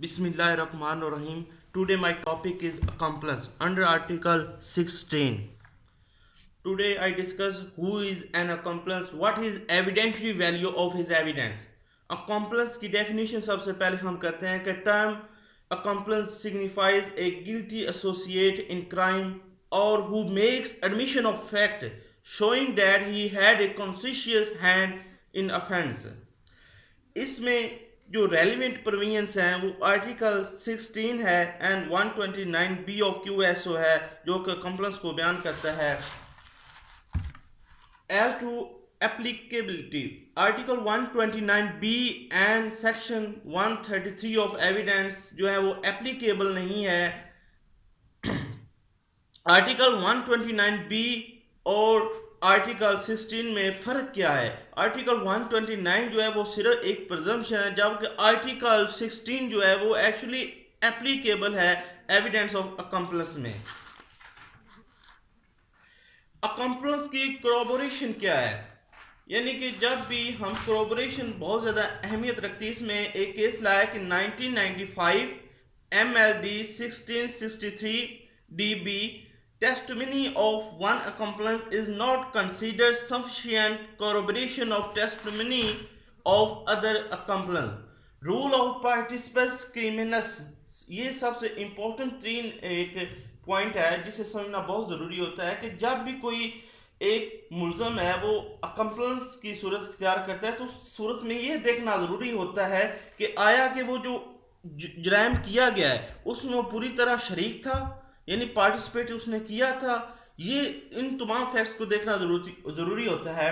Bismillahirrahmanirrahim. Today my topic is accomplice under Article 16. Today I discuss who is an accomplice, what is evidentiary value of his evidence. Accomplice की definition सबसे पहले हम करते हैं कि term accomplice signifies a guilty associate in crime or who makes admission of fact showing that he had a conscientious hand in offense. इसमें जो relevant provisions हैं वो आर्टिकल 16 है एंड 129 ऑफ क्यूएसओ है जो कि कंप्लेंस को बयान करता है as to applicability article 129 and section 133 of evidence जो है वो एप्लीकेबल नहीं है। आर्टिकल 129 और आर्टिकल 16 में फ़र्क क्या है? आर्टिकल 129 जो है वो सिर्फ एक प्रिजम्पशन है, जबकि आर्टिकल 16 जो है वो एक्चुअली एप्लीकेबल है एविडेंस ऑफ अकम्पलिस में। अकम्पलिस की कोरोबोरेशन क्या है? यानी कि जब भी हम कोरोबोरेशन बहुत ज़्यादा अहमियत रखती है। इसमें एक केस लाया कि 1995 MLD 1663 DB testimony of one accomplice is not considered sufficient corroboration of testimony of other accomplice. Rule of participes criminis ये सबसे इम्पोर्टेंट तीन एक पॉइंट है जिसे समझना बहुत ज़रूरी होता है कि जब भी कोई एक मुल्ज़म है वो अकम्पलिस की सूरत इख्तियार करता है तो उस सूरत में ये देखना ज़रूरी होता है कि आया कि वो जो जुर्म किया गया है उसमें वो पूरी तरह शरीक था, यानी पार्टिसिपेट उसने किया था। ये इन तमाम फैक्ट्स को देखना जरूरी होता है।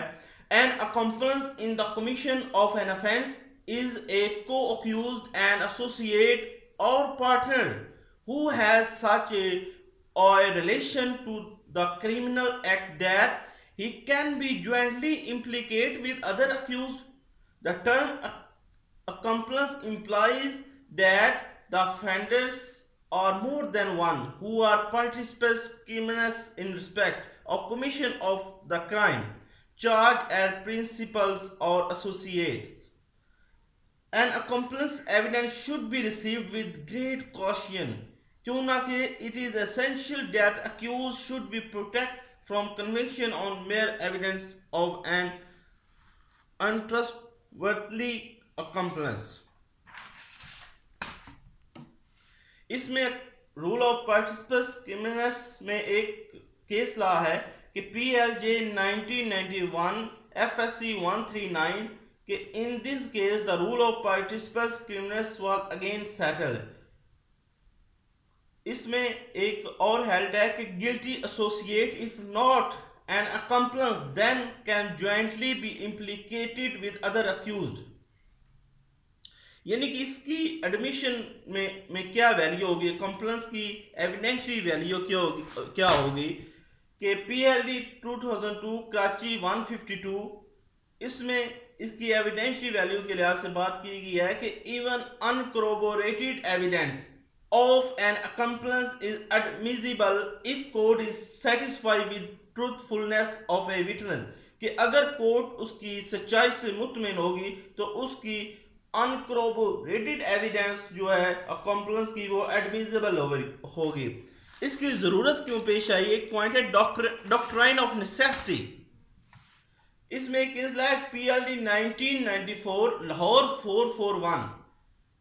An accomplice in the commission of an offence is a co accused and associate और partner who has such a relation to the criminal act that he can be jointly implicated with other accused. The term accomplice implies that the offenders or more than one who are participants criminals in respect of commission of the crime charged as principals or associates. An accomplice evidence should be received with great caution क्यों ना कि it is essential that accused should be protected from conviction on mere evidence of an untrustworthy accomplice. इसमें rule of participants criminals में एक case ला है कि PLJ 1991 FSC 139 कि in this case the rule of participants criminals was again settled. इसमें एक और held है कि guilty associate if not an accomplice then can jointly be implicated with other accused. यानी कि इसकी एडमिशन में क्या वैल्यू होगी, कंप्लेंस की एविडेंशियरी वैल्यू क्या होगी कि PLD 2002 कराची 152 इसमें इसकी एविडेंशियरी वैल्यू के लिहाज से बात की गई है कि even uncorroborated evidence of an accomplice is admissible if court is satisfied with truthfulness of a witness, कि अगर कोर्ट उसकी सच्चाई से मुतमिन होगी तो उसकी अनकोरोबोरेटेड एविडेंस जो है अकम्पलिस की वो एडमिसिबल होगी। इसकी जरूरत क्यों पेश आई? एक पॉइंट है डॉक्ट्राइन ऑफ नेसेसिटी। इसमें केस लाइक PLD 1994 लाहौर 441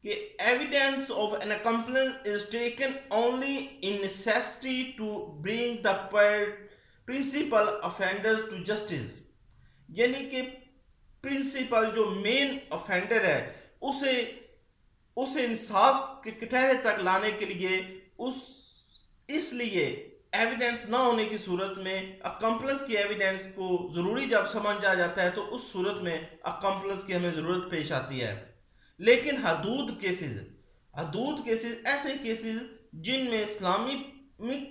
कि evidence of an accomplice is taken only in necessity to bring the principal offenders to justice. यानी कि प्रिंसिपल जो मेन ऑफेंडर है उसे इंसाफ के कटहरे तक लाने के लिए इसलिए एविडेंस ना होने की सूरत में अकम्पलिस की एविडेंस को ज़रूरी जब समझ आ जाता है तो उस सूरत में अकम्पलिस की हमें ज़रूरत पेश आती है। लेकिन हदूद केसेस ऐसे केसेस जिनमें इस्लामिक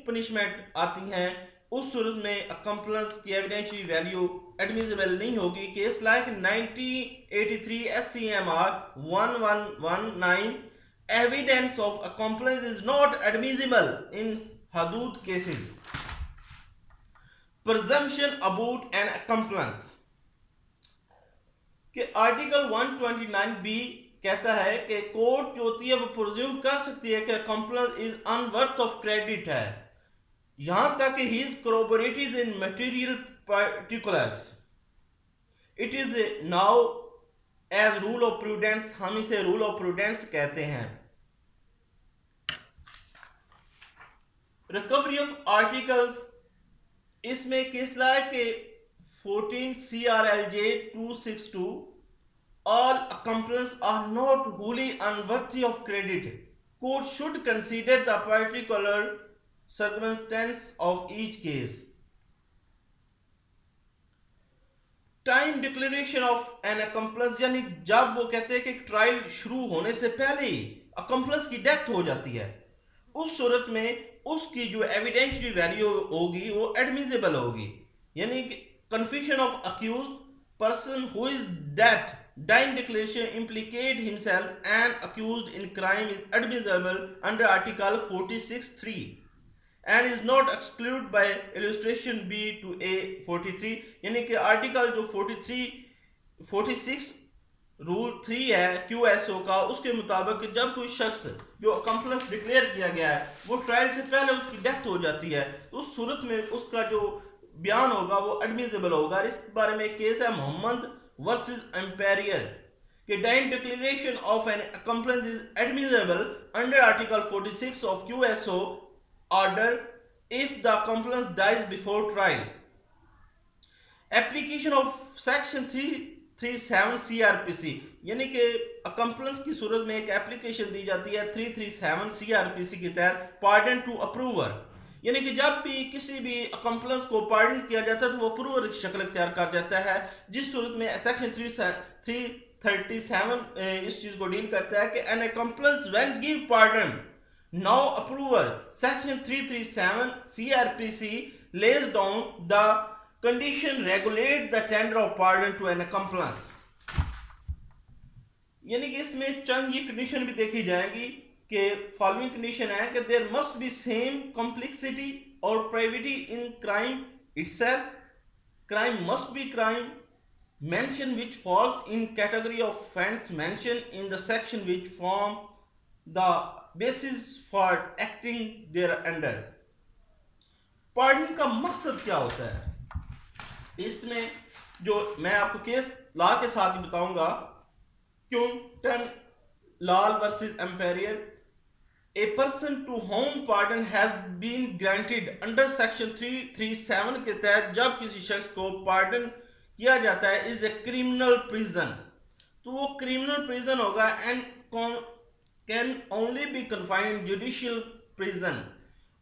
पनिशमेंट आती हैं उस सूरत में अकम्पलिस की एविडेंशियरी वैल्यू एडमिसिबल नहीं होगी। Case like 1983 SCMR 1119 evidence of accomplice is not admissible in Hudood cases. Presumption about an accomplice के आर्टिकल 129B कहता है कि कोर्ट जो होती है वो प्रोज्यूम कर सकती है कि accomplice is unworthy of credit है, यहां तक ही is corroborated in material particulars. It is now as rule of prudence, हम इसे रूल ऑफ प्रूडेंस कहते हैं। रिकवरी ऑफ आर्टिकल्स, इसमें केस लाया कि 14 CRLJ 262 all accomplices are not wholly unworthy of credit. Court should consider the particular circumstance of each case. Time declaration of an accomplice, यानी जब वो कहते हैं कि ट्रायल शुरू होने से पहले ही अकम्प्लिस की डेथ हो जाती है, उस सूरत में उसकी जो एविडेंशियरी वैल्यू होगी वो एडमिसिबल होगी, यानी कि confession of accused person who is death time declaration implicate himself and accused in crime is admissible under Article 46(3) and is not excluded by illustration B to A 43, यानी कि article जो 46 rule 3 है QSO का, उसके मुताबिक जब कोई शख्स जो अकम्प्लिस डिक्लेयर किया गया है वो ट्रायल से पहले उसकी डेथ हो जाती है, तो उस सूरत में उसका जो बयान होगा वो एडमिसिबल होगा। इस बारे में एक केस है मोहम्मद वर्सेस एम्पेरियर कि time declaration of an accomplice is admissible under article 46 of QSO order if the accomplice dies before trial. Application of section 337 CRPC, यानी कि अकम्प्लिस की सूरत में एक एप्लीकेशन दी जाती है 337 CRPC के तहत पार्डन टू अप्रूवर, यानी कि जब भी किसी भी अकम्प्लिस को पार्डन किया जाता है तो वो अप्रूवर की शक्ल इख्तियार कर जाता है, जिस सूरत में सेक्शन 337 इस चीज को डील करता है कि an accomplice when give pardon now approver, section 337 CRPC lays down the condition regulate the tender of pardon to an accomplice, यानी कि इसमें चंद ये कंडीशन भी देखी जाएंगी कि फॉलोइंग कंडीशन है कि there must be same complexity और privity in crime itself, crime must be crime mention which falls in category of offense mentioned in the section which form the basis for acting thereunder. Pardon का मकसद क्या होता है, इसमें जो मैं आपको केस लॉ के साथ ही बताऊंगा, Kuntan Lal versus emperor, a person to whom pardon has been granted under section 337 के तहत जब किसी शख्स को पार्डन किया जाता है इज ए क्रिमिनल प्रिजन, तो वो क्रिमिनल प्रिजन होगा and can only B confined judicial prison,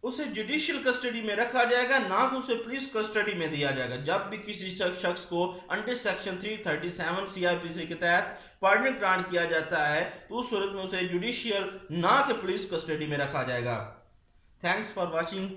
उसे जुडिशियल कस्टडी में रखा जाएगा, ना कि उसे पुलिस कस्टडी में दिया जाएगा। जब भी किसी शख्स को अंडर सेक्शन 337 CRPC के तहत पार्डन ग्रांट किया जाता है तो उस सूरत में उसे जुडिशियल ना कि पुलिस कस्टडी में रखा जाएगा। Thanks for watching.